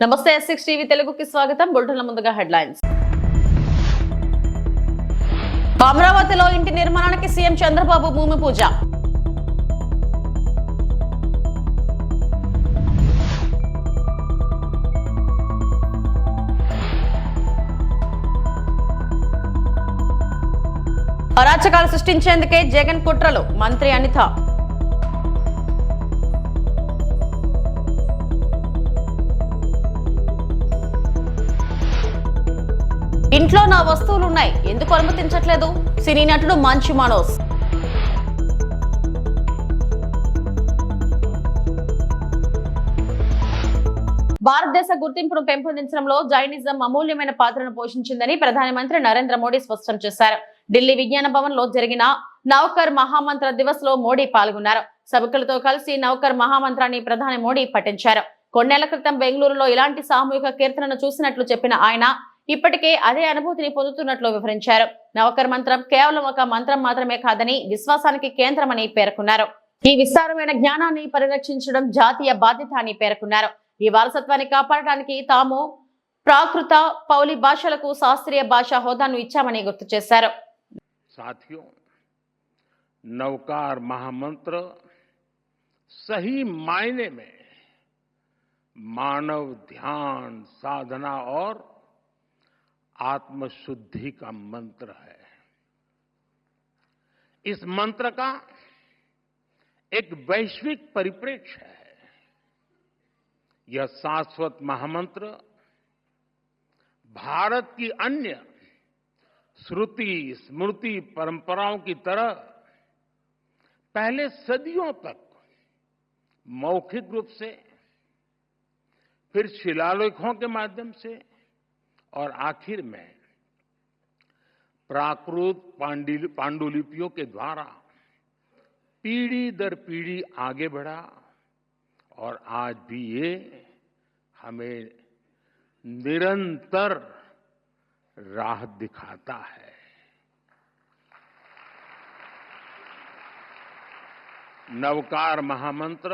నమస్తే S6 TV తెలుగుకి స్వాగతం. బులెటిన్ల ముందుగా హెడ్లైన్స్. అమరావతిలో ఇంటి నిర్మాణానికి సీఎం చంద్రబాబు భూమి పూజ. అరాచకాలు సృష్టించేందుకే జగన్ కుట్రలు, మంత్రి అనిత. ఇంట్లో నా వస్తువులున్నాయి, ఎందుకు అనుమతించట్లేదు? సినీ నటుడు మంచు మనోజ్. భారతదేశ గుర్తింపును పెంపొందించడంలో జైనిజం అమూల్యమైన పాత్రను పోషించిందని ప్రధానమంత్రి నరేంద్ర మోడీ స్పష్టం చేశారు. ఢిల్లీ విజ్ఞాన భవన్ లో జరిగిన నౌకర్ మహామంత్ర దివస్ లో మోడీ పాల్గొన్నారు. సభికులతో కలిసి నౌకర్ మహామంత్రాన్ని ప్రధాని మోడీ పఠించారు. కొన్నేళ్ల క్రితం బెంగళూరులో ఇలాంటి సామూహిక కీర్తనను చూసినట్లు చెప్పిన ఆయన ఇప్పటికే అదే అనుభూతిని పొందుతున్నట్లు వివరించారు. నౌకర్ మంత్రం కేవలం ఒక మంత్రం మాత్రమే కాదని విశ్వాసానికి కేంద్రమని పేర్కొన్నారు. ఈ విస్తారమైన జ్ఞానాన్ని పరిరక్షించడం జాతీయ బాధ్యత అని పేర్కొన్నారు. ఈ వారసత్వాన్ని కాపాడడానికి తాము ప్రాకృత పౌలి భాషలకు శాస్త్రీయ భాషా హోదాను ఇచ్చామని గుర్తు చేశారు. साथियों, नवकार महामंत्र सही मायने में मानव ध्यान, साधना और आत्मशुद्धि का मंत्र है। इस मंत्र का एक वैश्विक परिप्रेक्ष्य है। यह शाश्वत महामंत्र भारत की अन्य श्रुति स्मृति परंपराओं की तरह पहले सदियों तक मौखिक रूप से, फिर शिलालेखों के माध्यम से और आखिर में प्राकृत पांडुलिपियों के द्वारा पीढ़ी दर पीढ़ी आगे बढ़ा और आज भी ये हमें निरंतर राह दिखाता है। नवकार महामंत्र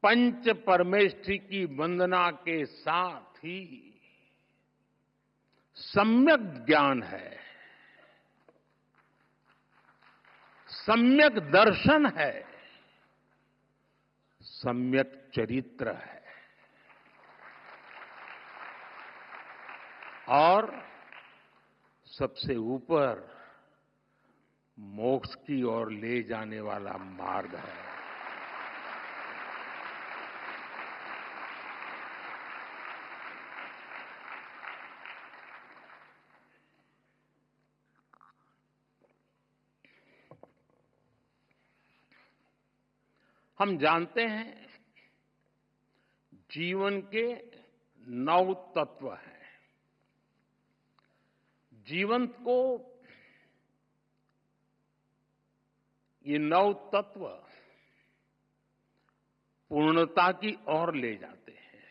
पंच परमेष्ठी की वंदना के साथ ही सम्यक ज्ञान है, सम्यक दर्शन है, सम्यक चरित्र है और सबसे ऊपर मोक्ष की ओर ले जाने वाला मार्ग है। हम जानते हैं जीवन के 9 तत्व हैं। जीवन को ये 9 तत्व पूर्णता की ओर ले जाते हैं।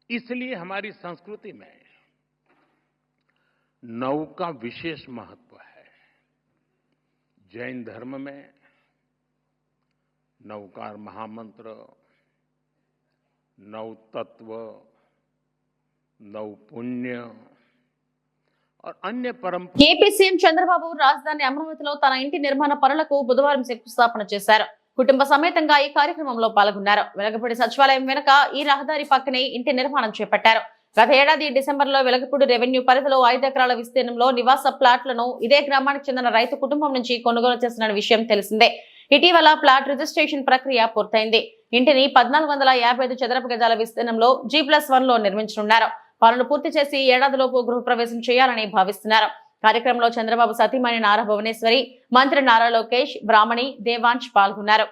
इसलिए हमारी संस्कृति में 9 का विशेष महत्व है। जैन धर्म में नवकार महामंत्र, 9 तत्व, 9 पुण्य और अन्य परंपरा. ఏపీ సీఎం చంద్రబాబు రాజధాని అమరావతిలో తన ఇంటి నిర్మాణ పనులకు బుధవారం శంకుస్థాపన చేశారు. కుటుంబ సమేతంగా ఈ కార్యక్రమంలో పాల్గొన్నారు. వెలగపూడి సచివాలయం వెనుక ఈ రహదారి పక్కనే ఇంటి నిర్మాణం చేపట్టారు. గత ఏడాది డిసెంబర్లో వెలగపూడి రెవెన్యూ పరిధిలో 5 ఎకరాల విస్తీర్ణంలో నివాస ప్లాట్లను ఇదే గ్రామానికి చెందిన రైతు కుటుంబం నుంచి కొనుగోలు చేసిన విషయం తెలిసిందే. ఇటీవల ప్లాట్ రిజిస్ట్రేషన్ ప్రక్రియ పూర్తయింది. ఇంటిని 1455 చదరపు గజాల విస్తీర్ణంలో G+1 లో నిర్మించనున్నారు. పనులు పూర్తి చేసి ఏడాదిలోపు గృహప్రవేశం చేయాలని భావిస్తున్నారు. కార్యక్రమంలో చంద్రబాబు సతీమణి నారా భువనేశ్వరి, మంత్రి నారా లోకేష్, బ్రాహ్మణి, దేవాంశ్ పాల్గొన్నారు.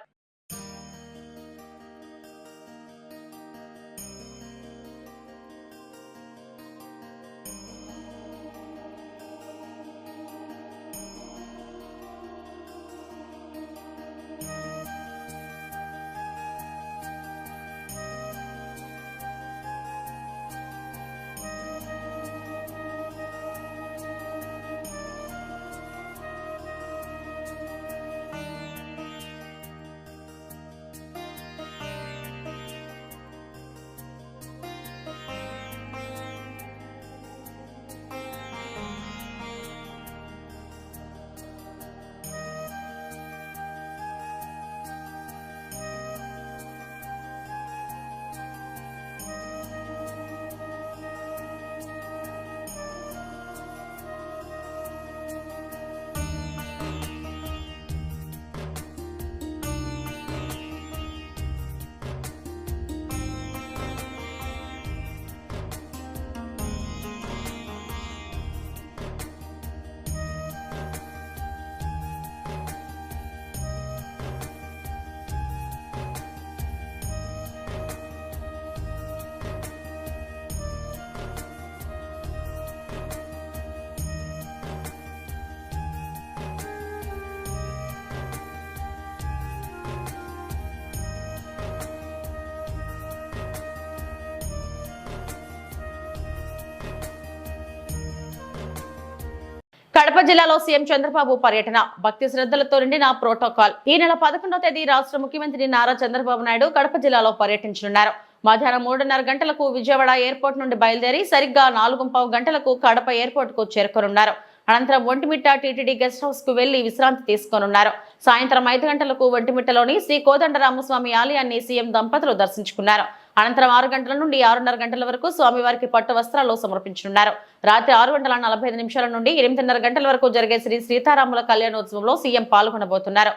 కడప జిల్లాలో సీఎం చంద్రబాబు పర్యటన భక్తి శ్రద్ధలతో నిండిన ప్రోటోకాల్. ఈ నెల 11వ తేదీ రాష్ట్ర ముఖ్యమంత్రి నారా చంద్రబాబు నాయుడు కడప జిల్లాలో పర్యటించనున్నారు. మధ్యాహ్నం 3:30 గంటలకు విజయవాడ ఎయిర్పోర్ట్ నుండి బయలుదేరి సరిగ్గా 4:15 గంటలకు కడప ఎయిర్పోర్ట్ కు చేరుకోనున్నారు. అనంతరం ఒంటిమిట్ట టీటీడీ గెస్ట్ హౌస్ కు వెళ్లి విశ్రాంతి తీసుకోనున్నారు. సాయంత్రం 5 గంటలకు ఒంటిమిట్టలోని శ్రీ కోదండరామస్వామి ఆలయాన్ని సీఎం దంపతులు దర్శించుకున్నారు. అనంతరం 6 గంటల నుండి 6:30 గంటల వరకు స్వామివారికి పట్టు వస్త్రాలు సమర్పించనున్నారు. రాత్రి 6:45 నుండి 8:30 గంటల వరకు జరిగే శ్రీ సీతారాముల కళ్యాణోత్సవంలో సీఎం పాల్గొనబోతున్నారు.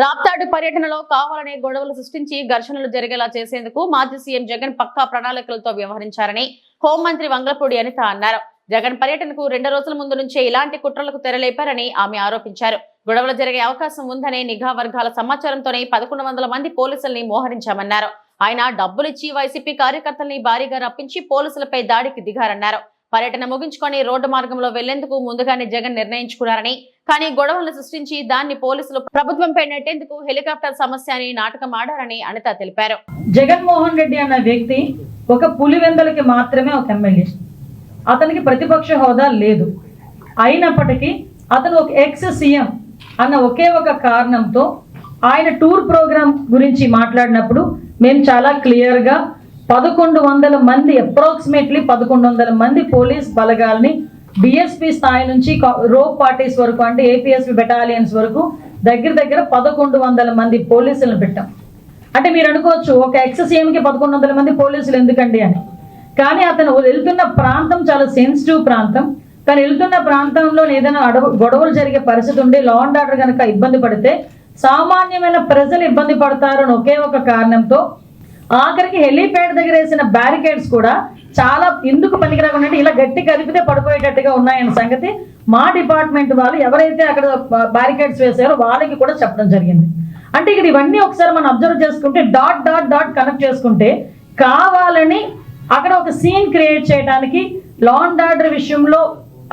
రాప్తాడు పర్యటనలో కావాలనే గొడవలు సృష్టించి ఘర్షణలు జరిగేలా చేసేందుకు మాజీ సీఎం జగన్ పక్కా ప్రణాళికలతో వ్యవహరించారని హోంమంత్రి వంగలపూడి అనిత అన్నారు. జగన్ పర్యటనకు 2 రోజుల ముందు నుంచే ఇలాంటి కుట్రలకు తెరలేపారని ఆమె ఆరోపించారు. గొడవలు జరిగే అవకాశం ఉందనే నిఘా వర్గాల సమాచారంతోనే 1100 మంది పోలీసుల్ని మోహరించామన్నారు. ఆయన డబ్బులిచ్చి వైసీపీ కార్యకర్తల్ని భారీగా రప్పించి పోలీసులపై దాడికి దిగారన్నారు. పర్యటన ముగించుకొని రోడ్డు మార్గంలో వెళ్లేందుకు ముందుగానే జగన్ నిర్ణయించుకున్నారని, కానీ గొడవలను సృష్టించి దాన్ని పోలీసులు ప్రభుత్వంపై నెట్టేందుకు హెలికాప్టర్ సమస్య అని నాటకం ఆడారని అనిత తెలిపారు. జగన్మోహన్ రెడ్డి అన్న వ్యక్తి ఒక పులివెందలకి మాత్రమే ఒక ఎమ్మెల్యే. అతనికి ప్రతిపక్ష హోదా లేదు. అయినప్పటికీ అతను ఒక ఎక్స్ సీఎం అన్న ఒకే ఒక కారణంతో ఆయన టూర్ ప్రోగ్రామ్ గురించి మాట్లాడినప్పుడు మేము చాలా క్లియర్గా 1100 మంది అప్రాక్సిమేట్లీ 1100 మంది పోలీస్ బలగాల్ని డిఎస్పీ స్థాయి నుంచి రోప్ పార్టీస్ వరకు అంటే ఏపీఎస్పీ బెటాలియన్స్ వరకు దగ్గర 1100 మంది పోలీసులను పెట్టాం. అంటే మీరు అనుకోవచ్చు ఒక ఎక్స్ సీఎంకి 1100 మంది పోలీసులు ఎందుకండి అని. కానీ అతను వెళ్తున్న ప్రాంతం చాలా సెన్సిటివ్ ప్రాంతం. తను వెళ్తున్న ప్రాంతంలో ఏదైనా గొడవలు జరిగే పరిస్థితి ఉండి లా అండ్ ఆర్డర్ కనుక ఇబ్బంది పడితే సామాన్యమైన ప్రజలు ఇబ్బంది పడతారు అని ఒకే ఒక కారణంతో ఆఖరికి హెలీప్యాడ్ దగ్గర వేసిన బ్యారికేడ్స్ కూడా చాలా ఎందుకు పనికిరాకుండా ఇలా గట్టి కదిపితే పడిపోయేటట్టుగా ఉన్నాయన్న సంగతి మా డిపార్ట్మెంట్ వాళ్ళు ఎవరైతే అక్కడ బ్యారికేడ్స్ వేసారో వాళ్ళకి కూడా చెప్పడం జరిగింది. అంటే ఇక్కడ ఇవన్నీ ఒకసారి మనం అబ్జర్వ్ చేసుకుంటే డాట్ డాట్ డాట్ కనెక్ట్ చేసుకుంటే కావాలని అక్కడ ఒక సీన్ క్రియేట్ చేయడానికి లా అండ్ ఆర్డర్ విషయంలో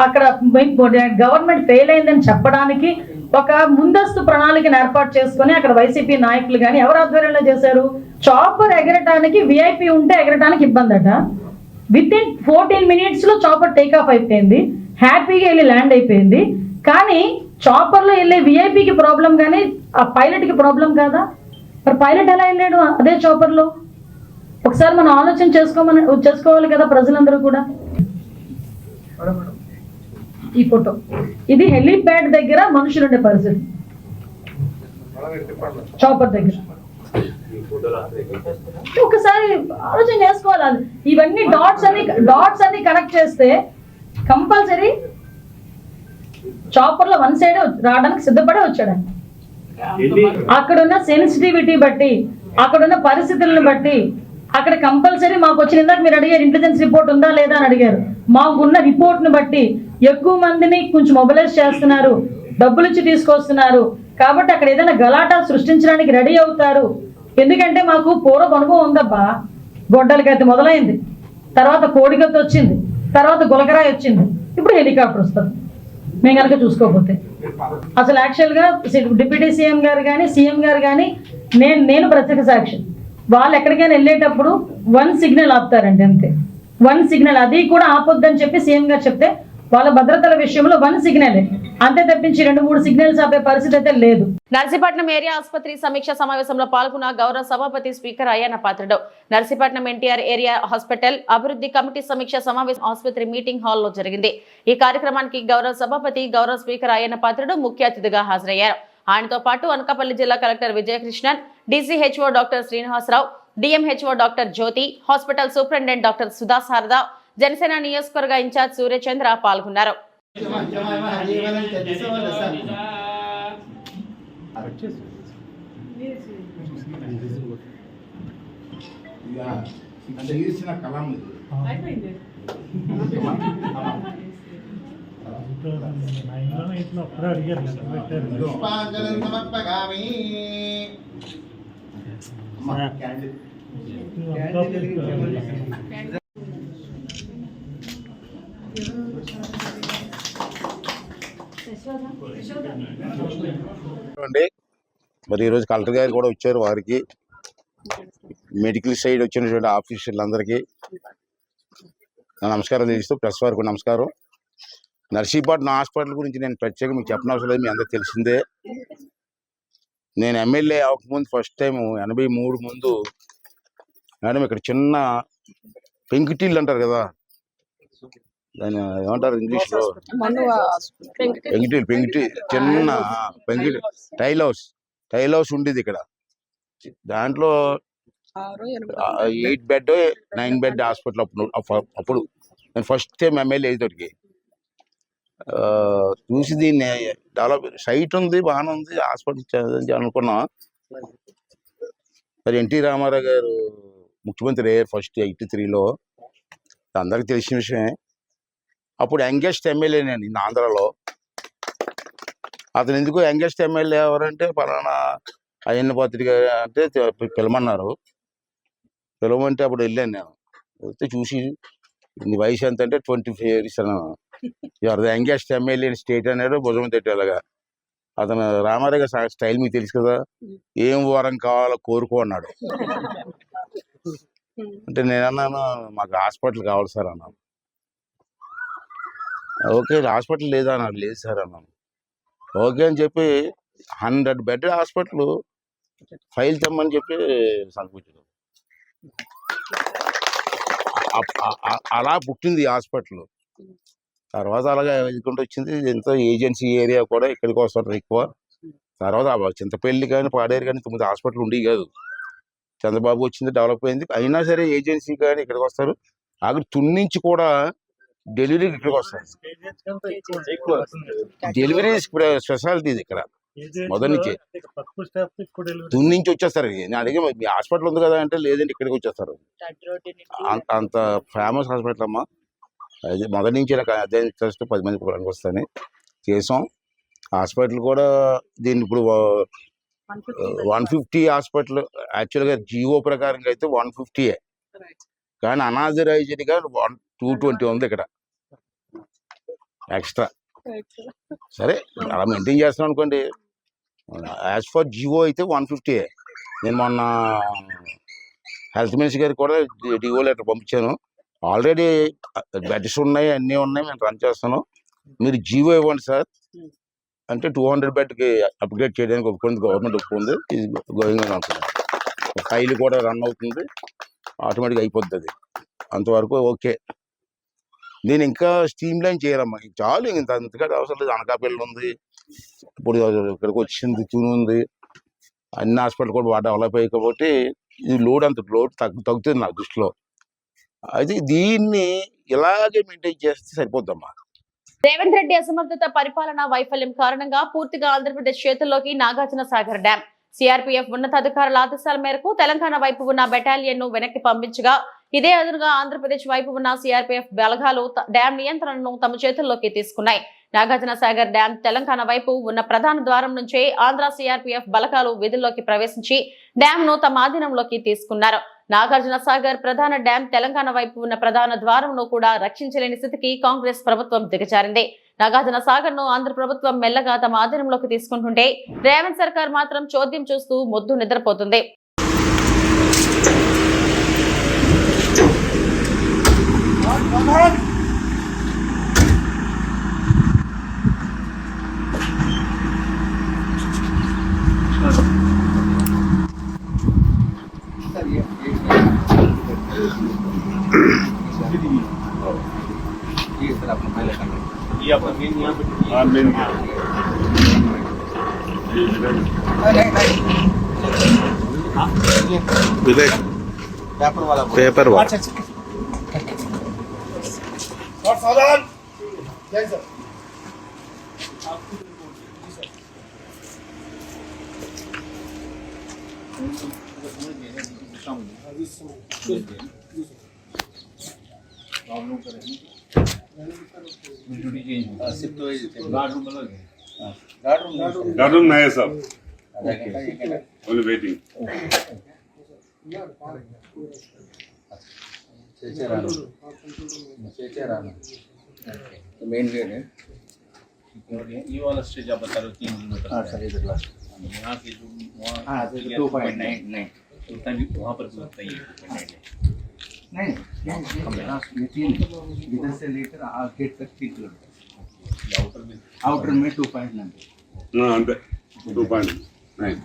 అక్కడ గవర్నమెంట్ ఫెయిల్ అయిందని చెప్పడానికి ఒక ముందస్తు ప్రణాళికను ఏర్పాటు చేసుకుని అక్కడ వైసీపీ నాయకులు కానీ ఎవరు ఆధ్వర్యంలో చేశారు. చాపర్ ఎగరటానికి విఐపి ఉంటే ఎగరటానికి ఇబ్బంది అట. విత్-ఇన్ 14 minutes లో చాపర్ టేక్ ఆఫ్ అయిపోయింది, హ్యాపీగా వెళ్ళి ల్యాండ్ అయిపోయింది. కానీ చాపర్లో వెళ్ళే విఐపికి ప్రాబ్లం కానీ ఆ పైలట్కి ప్రాబ్లం కాదా? మరి పైలట్ ఎలా వెళ్ళాడు అదే చాపర్లో? ఒకసారి మనం ఆలోచన చేసుకోవాలి కదా ప్రజలందరూ కూడా. ఈ ఫోటో ఇది హెలీప్యాడ్ దగ్గర మనుషులు ఉండే పరిస్థితి, చాపర్ దగ్గర. ఒకసారి ఆలోచన చేసుకోవాలి. ఇవన్నీ డాట్స్ అన్ని కనెక్ట్ చేస్తే కంపల్సరీ చాపర్ లో 1 side రావడానికి సిద్ధపడే వచ్చాడు. అక్కడున్న సెన్సిటివిటీ బట్టి అక్కడున్న పరిస్థితులను బట్టి అక్కడ కంపల్సరీ మాకు వచ్చిన ఇందాక మీరు అడిగారు ఇంటెలిజెన్స్ రిపోర్ట్ ఉందా లేదా అని అడిగారు. మాకున్న రిపోర్ట్ను బట్టి ఎక్కువ మందిని కొంచెం మొబిలైజ్ చేస్తున్నారు, డబ్బులు ఇచ్చి తీసుకొస్తున్నారు. కాబట్టి అక్కడ ఏదైనా గలాటా సృష్టించడానికి రెడీ అవుతారు. ఎందుకంటే మాకు పూర్వపు అనుభవం ఉందబ్బా. గొడ్డలకైతే మొదలైంది, తర్వాత కోడికత్తి వచ్చింది, తర్వాత గులకరాయి వచ్చింది, ఇప్పుడు హెలికాప్టర్ వస్తుంది. మేము కనుక చూసుకోకపోతే అసలు యాక్చువల్గా డిప్యూటీ సీఎం గారు కానీ సీఎం గారు కానీ నేను ప్రత్యక్ష సాక్షి. వాళ్ళు ఎక్కడికైనా వెళ్ళేటప్పుడు 1 signal ఆపుతారండి, అంతే. 1 signal, అది కూడా ఆపొద్దని చెప్పి సీఎం గారు చెప్తే వాళ్ళ భద్రతల విషయంలో 1 signal అంతే తప్పించి 2-3 signals ఆపే పరిస్థితి అయితే లేదు. నర్సీపట్నం ఏరియా ఆసుపత్రి సమీక్ష సమావేశంలో పాల్గొన్న గౌరవ సభాపతి speaker Ayyanna Patrudu. Narsipatnam NTR area hospital అభివృద్ధి కమిటీ సమీక్ష సమావేశం ఆసుపత్రి మీటింగ్ హాల్లో జరిగింది. ఈ కార్యక్రమానికి గౌరవ సభాపతి గౌరవ స్పీకర్ అయ్యన్న పాత్రుడు ముఖ్య అతిథిగా హాజరయ్యారు. ఆయనతో పాటు అనకాపల్లి జిల్లా collector Vijayakrishnan, DCHO doctor Srinivasarao, DMHO doctor Jyothi, hospital superintendent doctor Sudha Sarada, Janasena నియోజకవర్గ ఇన్ఛార్జ్ సూర్యచంద్ర పాల్గొన్నారు. మరి ఈరోజు కలెక్టర్ గారు కూడా వచ్చారు. వారికి మెడికల్ సైడ్ వచ్చినటువంటి ఆఫీసర్లందరికీ నా నమస్కారం తెలుస్తూ ప్రెస్ వారికి నమస్కారం. నర్సీపట్నం హాస్పిటల్ గురించి నేను ప్రత్యేకంగా మీకు చెప్పనవసరం లేదు, మీ అందరికి తెలిసిందే. నేను ఎమ్మెల్యే అవ్వకముందు ఫస్ట్ టైం 83 ముందు మేడం ఇక్కడ చిన్న పెంకుటిల్లు అంటారు కదా, దాన్ని ఏమంటారు ఇంగ్లీష్లో, పెంకుటి చిన్న పెంకుటి టైల్ హౌస్ ఉండేది ఇక్కడ. దాంట్లో 8 బెడ్ 9 బెడ్ హాస్పిటల్ అప్పుడు నేను ఫస్ట్ టైం ఎమ్మెల్యే అయ్యేటోడికి చూసి దీన్ని డెవలప్ సైట్ ఉంది, బాగానే ఉంది, హాస్పిటల్ అనుకున్నా. మరి ఎన్టీ రామారావు గారు ముఖ్యమంత్రి అయ్యారు ఫస్ట్ 83లో, అందరికి తెలిసిన విషయమే. అప్పుడు యంగెస్ట్ ఎమ్మెల్యే నేను ఆంధ్రాలో. అతను ఎందుకు యంగెస్ట్ ఎమ్మెల్యే ఎవరంటే పలానా అయ్యన్న పత్రిక అంటే పిలమన్నారు. పిలవమంటే అప్పుడు వెళ్ళాను నేను. వెళ్తే చూసి నీ వయసు ఎంత అంటే 25 years అన్నాను. Your the youngest MLA state అన్నాడు, భుజం తట్టేలాగా. అతను రామారావు గారి స్టైల్ మీకు తెలుసు కదా, ఏం వరం కావాలో కోరుకో అన్నాడు. అంటే నేను అన్నాను మాకు హాస్పిటల్ కావాలి సార్ అన్నాను. ఓకే హాస్పిటల్ లేదా అన్నాడు, లేదు సార్ అన్నాను. ఓకే అని చెప్పి 100 బెడ్ హాస్పిటల్ ఫైల్ తెమ్మని చెప్పి సంపించారు. అలా పుట్టింది ఈ హాస్పిటల్. తర్వాత అలాగే ఎదుకుంటూ వచ్చింది. ఎంతో ఏజెన్సీ ఏరియా కూడా ఇక్కడికి వస్తారు ఎక్కువ. తర్వాత చింతపల్లి కానీ పాడేరు కానీ 9 హాస్పిటల్ ఉండేవి కాదు. చంద్రబాబు వచ్చింది, డెవలప్ అయింది. అయినా సరే ఏజెన్సీ కానీ ఇక్కడికి వస్తారు. అక్కడ తుని నుంచి కూడా డెలివరీకి ఇక్కడికి వస్తారు. డెలివరీ స్పెషాలిటీ ఇది ఇక్కడ మొదటి నుంచి. తుని నుంచి వచ్చేస్తారు. నేను అడిగే మీ హాస్పిటల్ ఉంది కదా అంటే లేదంటే ఇక్కడికి వచ్చేస్తారు. అంత ఫేమస్ హాస్పిటల్ అమ్మా. అది మొదటి నుంచి నాకు అదే ఇంట్రెస్ట్, 10 మంది పనికి వస్తాయని చేసాం. హాస్పిటల్ కూడా దీన్ని ఇప్పుడు 150 హాస్పిటల్ యాక్చువల్గా జియో ప్రకారంగా అయితే 150, కానీ అనాథరైజ్డ్గా 220 ఉంది ఇక్కడ ఎక్స్ట్రా. సరే అలా మెయింటైన్ చేస్తున్నాం అనుకోండి. యాజ్ ఫర్ జియో అయితే 150. నేను మొన్న హెల్త్ మినిస్టర్ గారికి కూడా డిఓ లెటర్ పంపించాను. ఆల్రెడీ బెడ్స్ ఉన్నాయి, అన్నీ ఉన్నాయి, మేము రన్ చేస్తాను, మీరు జియో ఇవ్వండి సార్ అంటే 200 బెడ్కి అప్గ్రేడ్ చేయడానికి ఒప్పుకుంది, గవర్నమెంట్ ఒప్పుకుంది. ఇది గోయింగ్ అవుతుంది. ఫైల్ కూడా రన్ అవుతుంది, ఆటోమేటిక్గా అయిపోతుంది. అది అంతవరకు ఓకే. నేను ఇంకా స్ట్రీమ్ లైన్ చేయాలమ్మా, చాలు ఇంత అంతకంటే అవసరం లేదు. అనకాపల్లి ఉంది, ఇప్పుడు ఇక్కడికి వచ్చింది, తుని ఉంది, అన్ని హాస్పిటల్ కూడా బాగా డెవలప్ అయ్యాయి. కాబట్టి ఇది లోడ్ తగ్గుతుంది నా దృష్టిలో. అయితే దీన్ని ఇలాగే మెయింటైన్ చేస్తే సరిపోద్దమ్మా. రేవంత్ రెడ్డి అసమర్థత, పరిపాలన వైఫల్యం కారణంగా పూర్తిగా ఆంధ్రప్రదేశ్ చేతుల్లోకి నాగార్జున సాగర్ డ్యాం. సిఆర్పీఎఫ్ ఉన్నతాధికారుల ఆదేశాల మేరకు తెలంగాణ వైపు ఉన్న బెటాలియన్ ను వెనక్కి పంపించగా, ఇదే అదునుగా ఆంధ్రప్రదేశ్ వైపు ఉన్న సిఆర్పీఎఫ్ బలగాలు డ్యాం నియంత్రణను తమ చేతుల్లోకి తీసుకున్నాయి. నాగార్జున సాగర్ డ్యాం తెలంగాణ వైపు ఉన్న ప్రధాన ద్వారం నుంచే ఆంధ్ర సిఆర్పీఎఫ్ బలగాలు విధుల్లోకి ప్రవేశించి డ్యాం ను తమ ఆధీనంలోకి తీసుకున్నారు. నాగార్జున సాగర్ ప్రధాన డ్యాం తెలంగాణ వైపు ఉన్న ప్రధాన ద్వారంను కూడా రక్షించలేని స్థితికి కాంగ్రెస్ ప్రభుత్వం దిగజారింది. నాగార్జున సాగర్ ను ఆంధ్ర ప్రభుత్వం మెల్లగా తమ ఆధీనంలోకి తీసుకుంటుంటే రేవంత్ సర్కార్ మాత్రం చోద్యం చూస్తూ మొద్దు నిద్రపోతుంది. पेपर वाला गार्डरूम नहीं है सब, ओनली वेटिंग. मेन गेट है. ये वाला स्टेज आप बता रहे हो 3 किलोमीटर। हाँ सर, इधर लास्ट यहाँ से जो हाँ 2.99 तभी वहाँ पर बताइए। नहीं ये 3 इधर से लेकर गेट तक 3 किलोमीटर, आउटर में 2.9 अंते 2.9.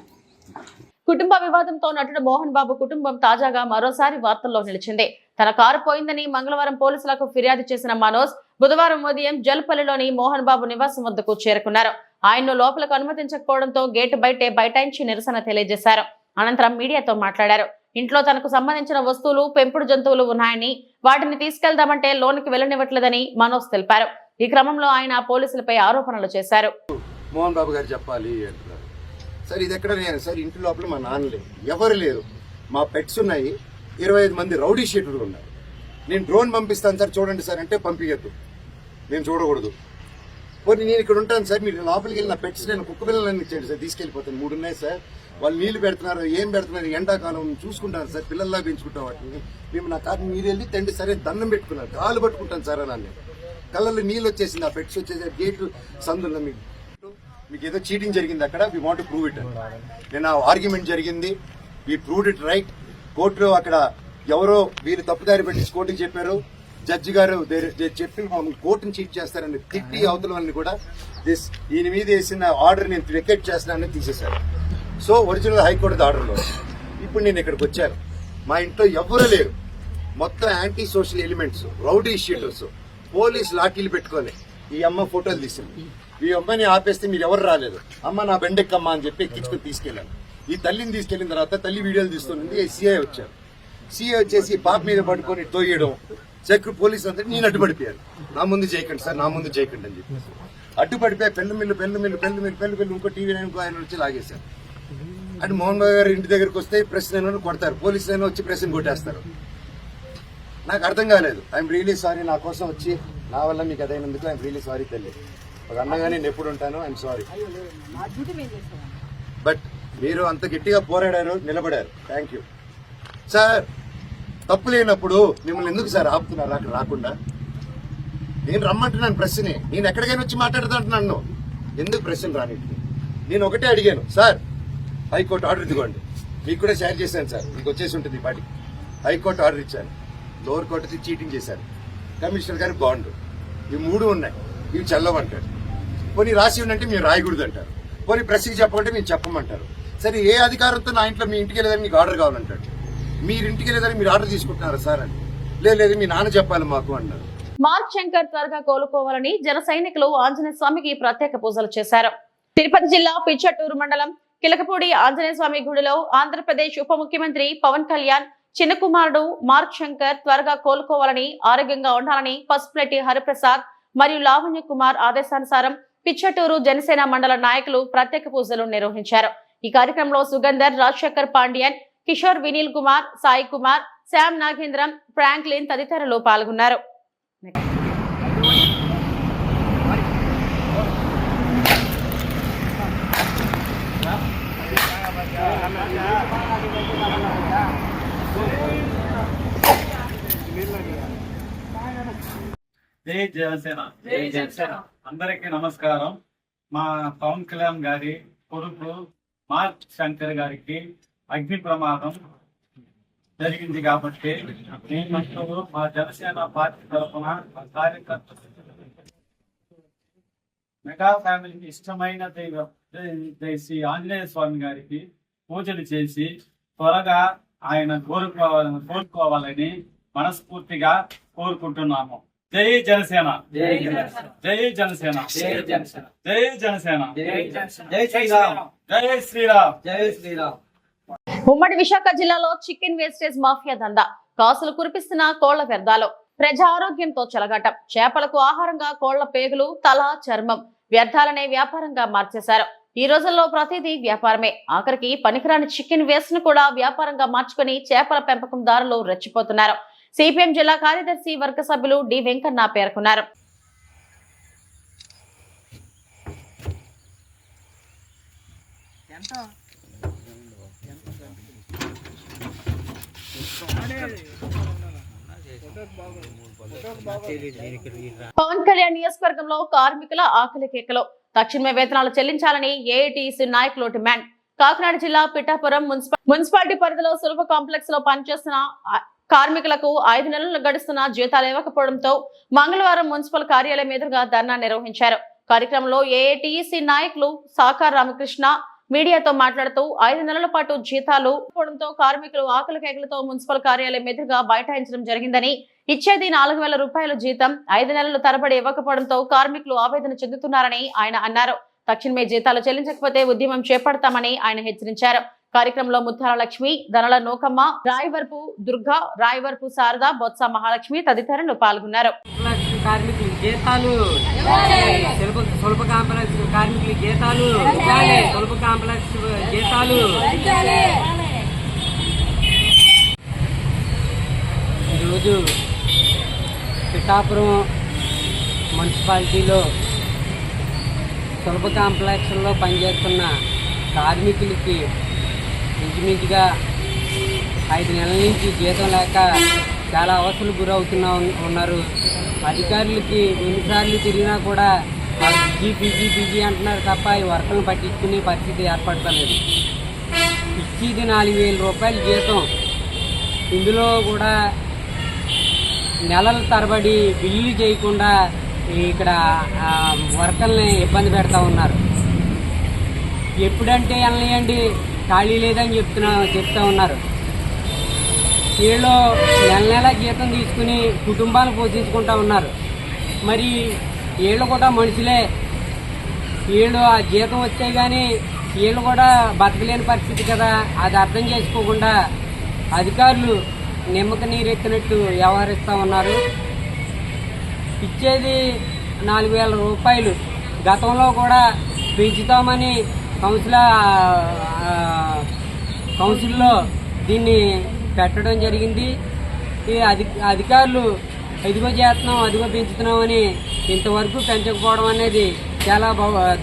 కుటుంబ వివాదంతో నటుడు మోహన్ బాబు కుటుంబం తాజాగా మరోసారి వార్తల్లో నిలిచింది. తన కారు పోయిందని మంగళవారం పోలీసులకు ఫిర్యాదు చేసిన మనోజ్ బుధవారం ఉదయం జల్పల్లిలోని మోహన్ బాబు నివాసం వద్దకు చేరుకున్నారు. ఆయన్ను లోపలకు అనుమతించకపోవడంతో గేటు బయటే బైఠాయించి నిరసన తెలియజేశారు. అనంతరం మీడియాతో మాట్లాడారు. ఇంట్లో తనకు సంబంధించిన వస్తువులు, పెంపుడు జంతువులు ఉన్నాయని, వాటిని తీసుకెళ్దామంటే లోనికి వెళ్ళనివ్వట్లేదని మనోజ్ తెలిపారు. ఈ క్రమంలో ఆయన పోలీసులపై ఆరోపణలు చేశారు. మోహన్ బాబు గారు చెప్పాలి అంటున్నారు. సార్ ఇది ఎక్కడ నేను సార్ ఇంటి లోపల మా నాన్న లేరు, ఎవరు లేరు, మా పెట్స్ ఉన్నాయి, 25 మంది రౌడీ షీటర్లు ఉన్నారు. నేను డ్రోన్ పంపిస్తాను సార్ చూడండి సార్ అంటే పంపించద్దు, నేను చూడకూడదు. పోనీ నేను ఇక్కడ ఉంటాను సార్, మీరు లోపలికి వెళ్ళిన పెట్స్ నేను కుక్క పిల్లలన్నీ ఇచ్చేయండి సార్, తీసుకెళ్ళిపోతాను. 3 ఉన్నాయి సార్, వాళ్ళు నీళ్లు పెడుతున్నారు, ఏం పెడుతున్నారు, ఎండాకాలం చూసుకుంటాను సార్, పిల్లల్లా పెంచుకుంటాం వాటిని. మేము నా కారు మీరు వెళ్ళి తండ్రి సరే దండం పెట్టుకున్నారు, కాలు పట్టుకుంటాను సార్ అని. కళ్ళల్లో నీళ్ళు వచ్చేసింది, ఆ పెట్స్ వచ్చేసి గేట్లు సందుల్లో మీకు ఏదో చీటింగ్ జరిగింది అక్కడ, we want to prove it. నేను ఆ ఆర్గ్యుమెంట్ జరిగింది, వి ప్రూవ్డ్ ఇట్ రైట్. కోర్టులో అక్కడ ఎవరో వీళ్ళు తప్పుదారి పెట్టి కోర్టుకి చెప్పారు, జడ్జి గారు చెప్పి కోర్టుని చీట్ చేస్తారని తిట్టి అవతల వాళ్ళని కూడా ఈయన మీద వేసిన ఆర్డర్ నేను వెకేట్ చేస్తానని తీసేశారు. సో ఒరిజినల్ హైకోర్టు ఆర్డర్లో ఇప్పుడు నేను ఇక్కడికి వచ్చాను. మా ఇంట్లో ఎవరు లేరు, మొత్తం anti social elements, rowdy sheeters, police లాఠీలు పెట్టుకొని ఈ అమ్మ ఫోటోలు తీసింది. ఈ అమ్మాయిని ఆపేస్తే మీరు ఎవరు రాలేదు, అమ్మ నా బెండెక్కమ్మ అని చెప్పి ఎక్కించుకొని తీసుకెళ్ళాను. ఈ తల్లిని తీసుకెళ్లిన తర్వాత తల్లి వీడియోలు తీస్తుంది. సిఐ వచ్చారు, సిఐ వచ్చేసి పాప మీద పట్టుకొని తోయడం, సెక్యూరిటీ పోలీస్ అంతా నేను అడ్డుపడిపోయారు. నా ముందు చేయకండి సార్, నా ముందు చేయకండి అని చెప్పి అడ్డుపడిపోయి పెన్ను మిల్లు ఇంకో టీవీ ఇంకో ఆయన వచ్చి లాగేశారు. అంటే మోహన్ బాబు గారు ఇంటి దగ్గరకు వస్తే ప్రెస్ నేను కొడతారు, పోలీసు నేను వచ్చి ప్రెస్ని కొట్టేస్తారు. నాకు అర్థం కాలేదు. ఐఎమ్ రియలీ సారీ, నా కోసం వచ్చి నా వల్ల మీకు అదైనందుకు ఐఎమ్ రియలీ సారీ తల్లి. ఒక అన్నగా నేను ఎప్పుడు ఉంటాను, ఐఎమ్ సారీ. బట్ మీరు అంత గట్టిగా పోరాడారు, నిలబడారు, థ్యాంక్ యూ సార్. తప్పు లేనప్పుడు మిమ్మల్ని ఎందుకు సార్ ఆపుతున్నారు అక్కడ రాకుండా? నేను రమ్మంటున్నాను ప్రెస్ని, నేను ఎక్కడికైనా వచ్చి మాట్లాడుతుంటున్నాను, ఎందుకు ప్రెస్ని రానిట్టు? నేను ఒకటే అడిగాను సార్, హైకోర్టు ఆర్డర్ ఇదిగోండి, మీకు కూడా షేర్ చేశాను సార్, మీకు వచ్చేసి ఉంటుంది ఈ పాటికి. హైకోర్టు ఆర్డర్ ఇచ్చాను, లోవర్ కోర్టుకి చీటింగ్ చేశారు, కమిషనర్ గారు బాండు, ఇవి 3 ఉన్నాయి, ఇవి చల్లవంటారు. పోనీ రాసి ఉందంటే మీరు రాయకూడదు అంటారు, పోనీ ప్రెస్కి చెప్పమంటే మీరు చెప్పమంటారు. సరే ఏ అధికారంతో నా ఇంట్లో మీ ఇంటికి వెళ్ళేదని మీకు ఆర్డర్ కావాలంటాడు, మీరు ఇంటికి వెళ్ళేదని మీరు ఆర్డర్ తీసుకుంటున్నారా సార్ అని. లేదు మీ నాన్న చెప్పాలి మాకు అన్నారు. మార్క్ శంకర్ త్వరగా కోలుకోవాలని జన సైనికులు ఆంజనేయ స్వామికి ప్రత్యేక పూజలు చేశారు. తిరుపతి జిల్లా పిచ్చటూరు మండలం కిలకపూడి ఆంజనేయ స్వామి గుడిలో ఆంధ్రప్రదేశ్ ఉప ముఖ్యమంత్రి పవన్ కళ్యాణ్ చిన్న కుమారుడు మార్క్ శంకర్ త్వరగా కోలుకోవాలని, ఆరోగ్యంగా ఉండాలని పసుపులెట్టి హరిప్రసాద్ మరియు లావణ్య కుమార్ ఆదేశానుసారం పిచ్చటూరు జనసేన మండల నాయకులు ప్రత్యేక పూజలు నిర్వహించారు. ఈ కార్యక్రమంలో సుగంధర్, రాజశేఖర్ పాండ్యన్, కిషోర్, వినీల్ కుమార్, సాయి కుమార్, శ్యామ్ నాగేంద్రం, ఫ్రాంక్లిన్ తదితరులు పాల్గొన్నారు. జై జనసేన, జై జనసేన. అందరికీ నమస్కారం. మా పవన్ కళ్యాణ్ గారి కొడుకు మార్క్ శంకర్ గారికి అగ్ని ప్రమాదం జరిగింది కాబట్టి నేను మా జనసేన పార్టీ తరఫున కార్యకర్తలు మెగా ఫ్యామిలీకి ఇష్టమైన దైవం శ్రీ ఆంజనేయ స్వామి గారికి పూజలు చేసి త్వరగా ఆయన కోరుకోవాలని మనస్ఫూర్తిగా కోరుకుంటున్నాము. జై జనసేన, జై జనసేన, జై జనసేన, జై జనసేన, జై జనసేన, జై శ్రీరామ్, జై శ్రీరామ్, జై శ్రీరామ్. ఉమ్మడి విశాఖ జిల్లాలో చికెన్ వేస్టేజ్ మాఫియా దందా, కాసులు కురిపిస్తున్న కోళ్ల వ్యర్థాలు, ప్రజా ఆరోగ్యంతో చెలగాటం. చేపలకు ఆహారంగా కోళ్ల పేగులు, తల, చర్మం వ్యర్థాలనే వ్యాపారంగా మార్చేశారు. ఈ రోజుల్లో ప్రతిదీ వ్యాపారమే. ఆఖరికి పనికిరాని చికెన్ వేస్ట్ ను కూడా వ్యాపారంగా మార్చుకుని చేపల పెంపకందారులు రెచ్చిపోతున్నారు. సిపిఎం జిల్లా కార్యదర్శి వర్గ సభ్యులు డి వెంకన్న పేర్కొన్నారు. పవన్ కళ్యాణ్ నియోజకవర్గంలో కార్మికుల ఆకలి కేకలు. తక్షణమే వేతనాలు చెల్లించాలని ఏఐటీసీ నాయకులు డిమాండ్. కాకినాడ జిల్లా పిఠాపురం మున్సిపాలిటీ పరిధిలో సులభ కాంప్లెక్స్ లో పనిచేస్తున్న కార్మికులకు 5 నెలలు గడుస్తున్న జీతాలు ఇవ్వకపోవడంతో మంగళవారం మున్సిపల్ కార్యాలయం ఎదురుగా ధర్నా నిర్వహించారు. కార్యక్రమంలో ఏఐటీసీ నాయకులు సాకార్ రామకృష్ణ మీడియాతో మాట్లాడుతూ 5 నెలల పాటు జీతాలు ఇవ్వడంతో కార్మికులు ఆకలి కేకలతో మున్సిపల్ కార్యాలయం ఎదురుగా బైఠాయించడం జరిగిందని, ఇచ్చేది 4,000 రూపాయల జీతం 5 నెలలు తరబడి ఇవ్వకపోవడంతో కార్మికులు ఆవేదన చెందుతున్నారని ఆయన అన్నారు. తక్షణమే జీతాలు చెల్లించకపోతే ఉద్యమం చేపడతామని ఆయన హెచ్చరించారు. కార్యక్రమంలో ముత్తాల లక్ష్మి, దనల నూకమ్మ, రాయవరపు దుర్గా, రాయవరపు శారద, బొత్స మహాలక్ష్మి తదితరులు పాల్గొన్నారు. కార్మికుల జీతాలు, సులభ కాంప్లెక్స్ కార్మికుల జీతాలు, సులభ కాంప్లెక్స్ జీతాలు. ఈరోజు పిఠాపురం మున్సిపాలిటీలో సులభ కాంప్లెక్స్లో పనిచేస్తున్న కార్మికులకి ఇంచుమించుగా 5 నెలల నుంచి జీతం లేక చాలా అవస్థలు ఉన్నారు. అధికారులకి ఎన్నిసార్లు తిరిగినా కూడా బిజీ అంటున్నారు తప్ప ఈ వర్కర్లను పట్టించుకునే పరిస్థితి ఏర్పడతలేదు. ఇచ్చేది 4,000 రూపాయల జీతం, ఇందులో కూడా నెలల తరబడి బిల్లులు చేయకుండా ఇక్కడ వర్కర్ని ఇబ్బంది పెడతా ఉన్నారు. ఎప్పుడంటే వెళ్ళనియండి, ఖాళీ లేదని చెప్తా ఉన్నారు. వీళ్ళు నెల జీతం తీసుకుని కుటుంబాలు పోషించుకుంటా ఉన్నారు. మరి వీళ్ళు కూడా మనుషులే, వీళ్ళు ఆ జీతం వచ్చే కానీ వీళ్ళు కూడా బతకలేని పరిస్థితి కదా. అది అర్థం చేసుకోకుండా అధికారులు నిమ్మక నీరెత్తినట్టు వ్యవహరిస్తూ ఉన్నారు. ఇచ్చేది 4,000 రూపాయలు, గతంలో కూడా పెంచుతామని కౌన్సిల్లో దీన్ని పెట్టడం జరిగింది. ఈ అధికారులు ఇదిగో చేస్తున్నాం అదిగో పెంచుతున్నామని ఇంతవరకు పెంచకపోవడం అనేది చాలా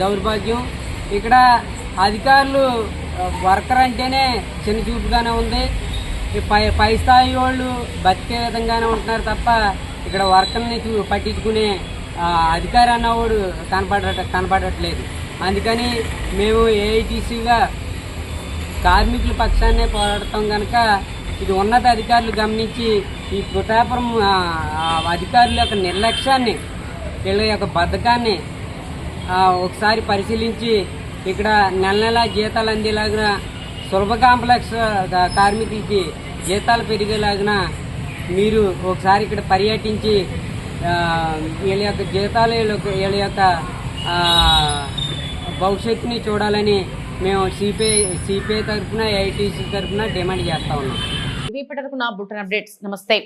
దౌర్భాగ్యం. ఇక్కడ అధికారులు వర్కర్ అంటేనే చిన్న చూపుగానే ఉంది. పై స్థాయి వాళ్ళు బతికే విధంగానే ఉంటున్నారు తప్ప ఇక్కడ వర్కర్ని పట్టించుకునే అధికారి అన్నవాడు కనపడట్లేదు. అందుకని మేము ఏఐటీసీగా కార్మికుల పక్షాన్నే పోరాడతాం కనుక ఇది ఉన్నత అధికారులు గమనించి ఈ పిఠాపురం అధికారుల యొక్క నిర్లక్ష్యాన్ని, వీళ్ళ యొక్క బద్ధకాన్ని ఒకసారి పరిశీలించి ఇక్కడ నెల జీతాలు అందేలాగా, సులభ కాంప్లెక్స్ కార్మికులకి జీతాలు పెరిగేలాగిన మీరు ఒకసారి ఇక్కడ పర్యటించి వీళ్ళ యొక్క జీతాలు వీళ్ళ యొక్క భవిష్యత్తుని చూడాలని మేము సిపిఐ తరఫున ఏఐటీసీ తరఫున డిమాండ్ చేస్తా ఉన్నాం. ఇవి ఇప్పటివరకు నా బులెటిన్ అప్డేట్స్. నమస్తే.